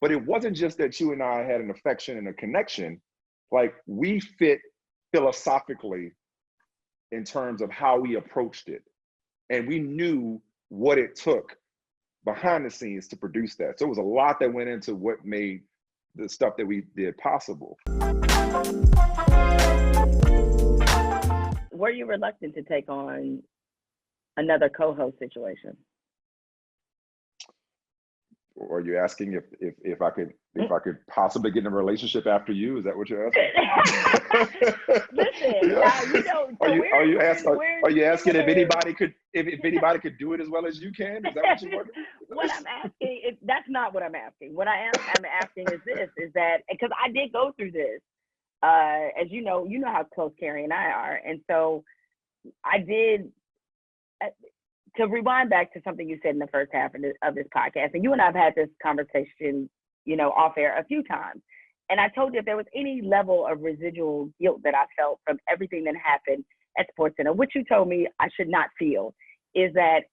But it wasn't just that you and I had an affection and a connection. Like, we fit philosophically in terms of how we approached it. And we knew what it took behind the scenes to produce that. So it was a lot that went into what made the stuff that we did possible. Were you reluctant to take on another co-host situation? Or are you asking if I could possibly get in a relationship after you? Is that what you're asking? Listen, now, you know, so are you asking if anybody could do it as well as you can? Is that what you're wondering? What I'm asking is, that's not what I'm asking. What I'm asking is this: is that because I did go through this, as you know how close Carrie and I are, and so I did. To rewind back to something you said in the first half of this podcast, and you and I have had this conversation, you know, off air a few times. And I told you if there was any level of residual guilt that I felt from everything that happened at SportsCenter, which you told me I should not feel, is that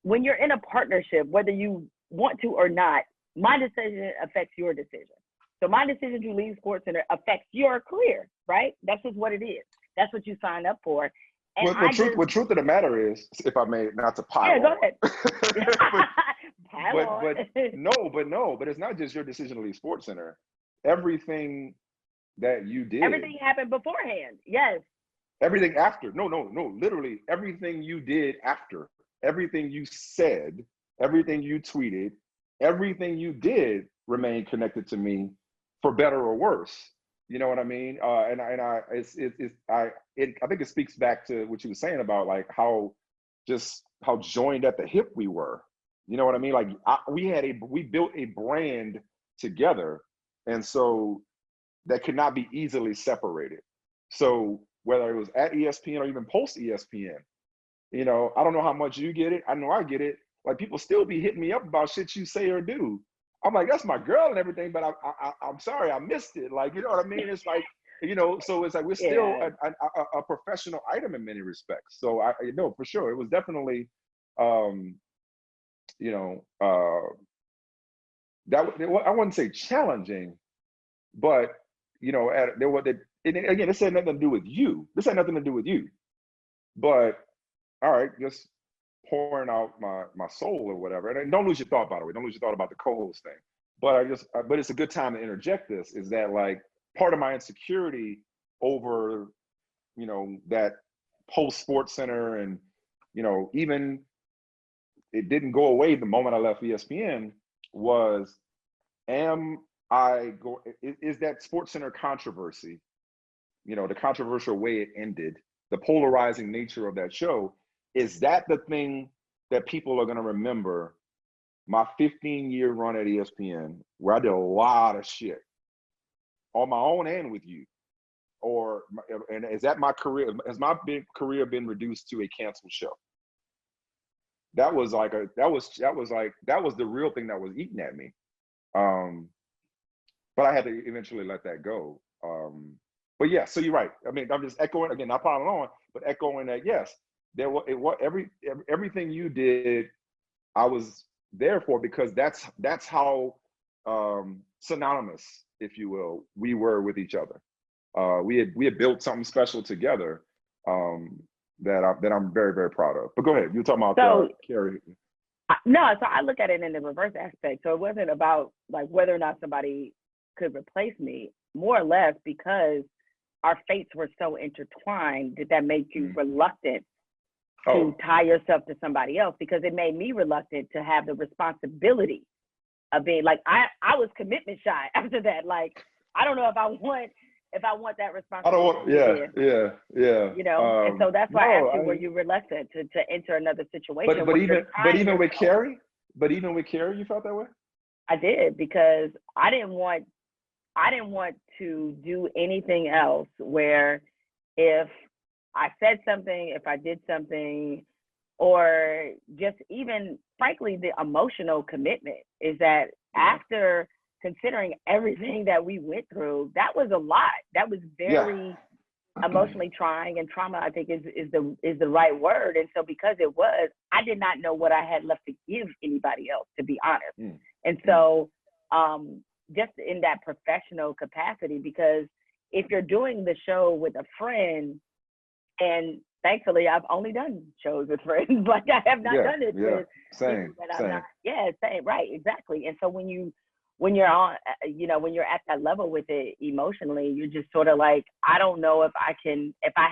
when you're in a partnership, whether you want to or not, my decision affects your decision. So my decision to leave SportsCenter affects your career, right? That's just what it is. That's what you signed up for. Well, the truth of the matter is, if I may, not to pile on. Go ahead. but it's not just your decision to leave SportsCenter. Everything that you did. Everything happened beforehand. Yes. Everything after. No. Literally everything you did after. Everything you said. Everything you tweeted. Everything you did remained connected to me, for better or worse. You know what I mean? I think it speaks back to what you were saying about like how joined at the hip we were. You know what I mean? Like we built a brand together, and so that could not be easily separated. So whether it was at ESPN or even post ESPN, you know, I don't know how much you get it. I know I get it. Like, people still be hitting me up about shit you say or do. I'm like, that's my girl and everything, but I'm sorry, I missed it. Like, you know what I mean? It's like, you know, so it's like we're still a professional item in many respects. So I know for sure it was definitely, that I wouldn't say challenging, but you know, again, this had nothing to do with you. But all right, just pouring out my soul or whatever. And don't lose your thought, by the way. Don't lose your thought about the co-host thing. But it's a good time to interject this, is that like part of my insecurity over, you know, that post SportsCenter, and, you know, even it didn't go away the moment I left ESPN, was, is that SportsCenter controversy, you know, the controversial way it ended, the polarizing nature of that show, is that the thing that people are going to remember my 15-year run at ESPN, where I did a lot of shit on my own and with you? And is that my career? Has my big career been reduced to a canceled show? That was the real thing that was eating at me. But I had to eventually let that go. But yeah, so you're right. I mean, I'm just echoing again, not piling on, but echoing that, yes, everything you did, I was there for, because that's how synonymous, if you will, we were with each other. We had built something special together that I'm very, very proud of. But go ahead, you were talking about Carrie. No, so I look at it in the reverse aspect. So it wasn't about like whether or not somebody could replace me, more or less because our fates were so intertwined. Did that make you reluctant to tie yourself to somebody else? Because it made me reluctant to have the responsibility of being like, I was commitment shy after that. Like, I don't know if I want that responsibility. I don't want, yeah. You know, and so that's why I asked you, were you reluctant to enter another situation? But even with Carrie, you felt that way? I did, because I didn't want to do anything else where if I said something, if I did something, or just even, frankly, the emotional commitment, is that after considering everything that we went through, that was a lot. That was very emotionally trying, and trauma, I think, is the right word. And so because it was, I did not know what I had left to give anybody else, to be honest. And so just in that professional capacity, because if you're doing the show with a friend, and thankfully I've only done shows with friends, like I have not done it with same, people that I'm not. Same, right, exactly. And so when you're on, when you're at that level with it emotionally, you're just sort of like, I don't know if I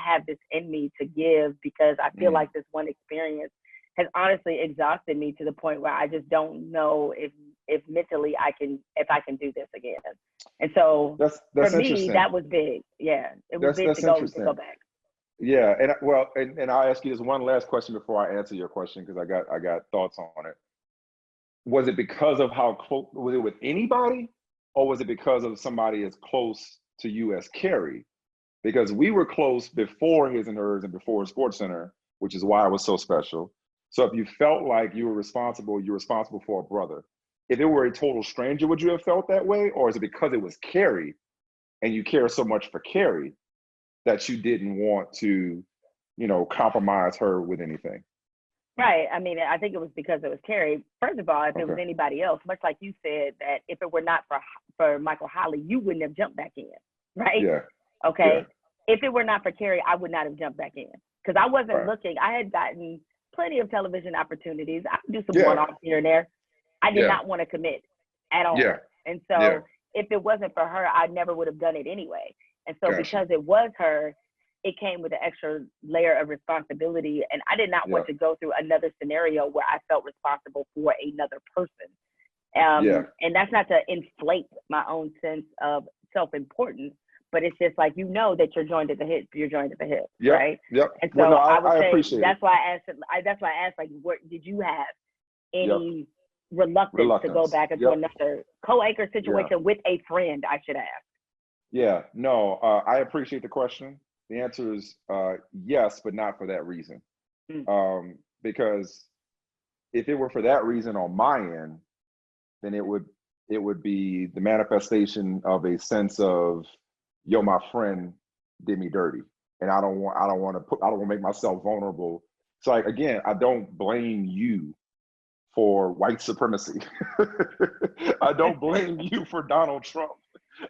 have this in me to give, because I feel like this one experience has honestly exhausted me to the point where I just don't know if mentally I can do this again. And so that's for me, that was big. Yeah, it was big to go back. Yeah, and I'll ask you this one last question before I answer your question, because I got thoughts on it. Was it because of how close, was it with anybody, or was it because of somebody as close to you as Carrie? Because we were close before His and Hers and before SportsCenter, which is why it was so special. So if you felt like you were responsible for a brother. If it were a total stranger, would you have felt that way? Or is it because it was Carrie and you care so much for Carrie that you didn't want to, compromise her with anything? Right. I mean, I think it was because it was Carrie. First of all, if it was anybody else, much like you said, that if it were not for Michael Holly, you wouldn't have jumped back in, right? Yeah. Okay. Yeah. If it were not for Carrie, I would not have jumped back in, because I wasn't looking. I had gotten plenty of television opportunities. I could do some one-offs here and there. I did not want to commit at all. Yeah. And so if it wasn't for her, I never would have done it anyway. And so because it was her, it came with an extra layer of responsibility. And I did not want to go through another scenario where I felt responsible for another person. And that's not to inflate my own sense of self-importance, but it's just like, that you're joined at the hip, right? Yep. And so I would say appreciate that's why I asked, like, what did you have any reluctance to go back into another co-anchor situation with a friend, I should ask? Yeah, no, I appreciate the question. The answer is yes, but not for that reason. Because if it were for that reason on my end, then it would be the manifestation of a sense of, yo, my friend did me dirty, and I don't want to make myself vulnerable. So, like, again, I don't blame you for white supremacy. I don't blame you for Donald Trump.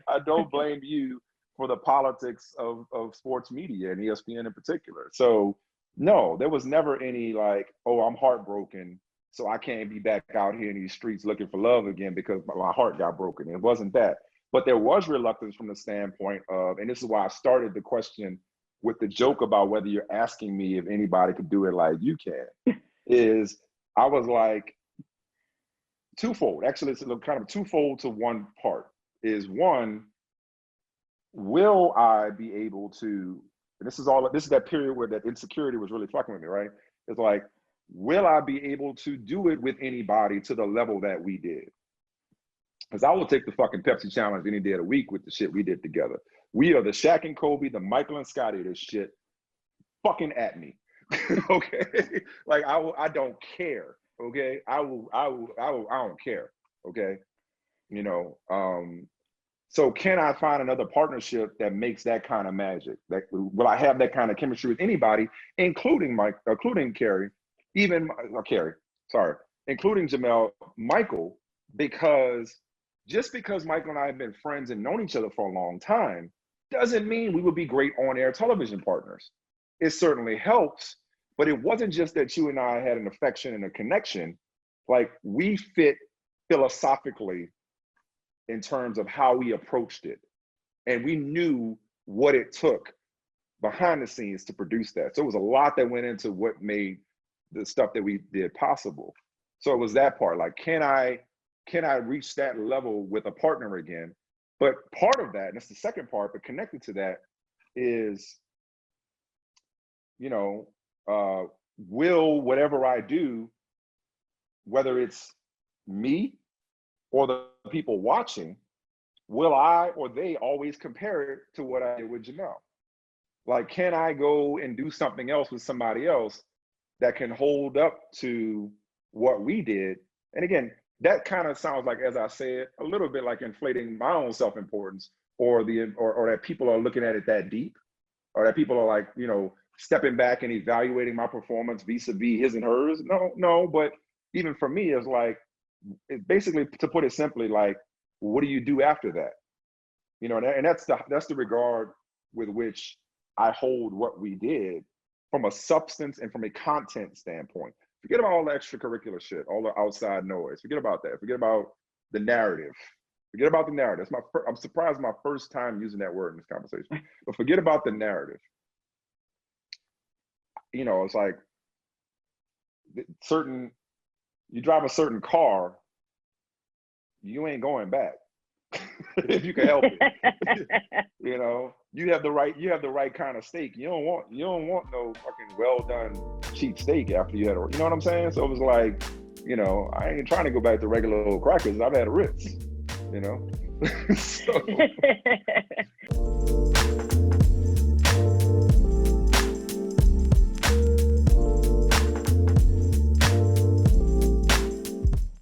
I don't blame you for the politics of sports media and ESPN in particular. So no, there was never any like, oh, I'm heartbroken, so I can't be back out here in these streets looking for love again because my heart got broken. It wasn't that. But there was reluctance from the standpoint of, and this is why I started the question with the joke about whether you're asking me if anybody could do it like you can, is I was like, twofold. Actually, it's kind of twofold to one part. Is one, will I be able to, and this is that period where that insecurity was really fucking with me, right? It's like, will I be able to do it with anybody to the level that we did? Because I will take the fucking Pepsi challenge any day of the week with the shit we did together. We are the Shaq and Kobe, the Michael and Scotty, this shit fucking at me. Okay? Like I don't care. Okay? I don't care. Okay? So can I find another partnership that makes that kind of magic? Will I have that kind of chemistry with anybody, including Carrie, including Jemele, Michael, because just because Michael and I have been friends and known each other for a long time doesn't mean we would be great on-air television partners. It certainly helps, but it wasn't just that you and I had an affection and a connection. Like, we fit philosophically in terms of how we approached it. And we knew what it took behind the scenes to produce that. So it was a lot that went into what made the stuff that we did possible. So it was that part, like, can I reach that level with a partner again? But part of that, and it's the second part, but connected to that is, will whatever I do, whether it's me or the people watching, will I or they always compare it to what I did with Jemele? Like, can I go and do something else with somebody else that can hold up to what we did? And again, that kind of sounds like, as I said, a little bit like inflating my own self-importance, or that people are looking at it that deep, or that people are like, stepping back and evaluating my performance vis-a-vis his and hers. No, but even for me, it's like, basically, to put it simply, like, what do you do after that? You know, and that's the regard with which I hold what we did from a substance and from a content standpoint. Forget about all the extracurricular shit, all the outside noise. Forget about that. Forget about the narrative. Forget about the narrative. I'm surprised my first time using that word in this conversation. But forget about the narrative. You know, it's like you drive a certain car, you ain't going back if you can help it. You know, you have the right kind of steak. You don't want no fucking well done cheap steak after you had you know what I'm saying? So it was like, you know, I ain't trying to go back to regular old crackers. I've had a Ritz, you know. So.